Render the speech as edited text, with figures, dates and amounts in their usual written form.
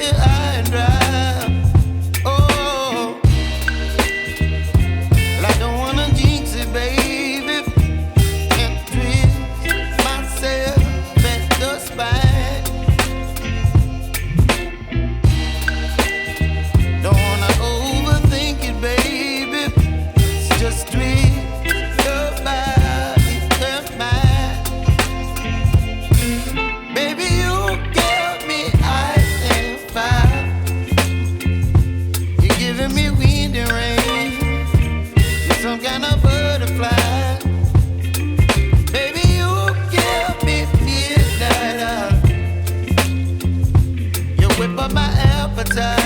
get high and dry. Oh, well, I don't wanna jinx it, baby, and twist myself at the spine. Don't wanna overthink it, baby. It's just twist your body and mine. Baby, you give me ice and fire. You're giving me wind and rain. You're some kind of butterfly. Baby, you give me midnight. You whip up my appetite.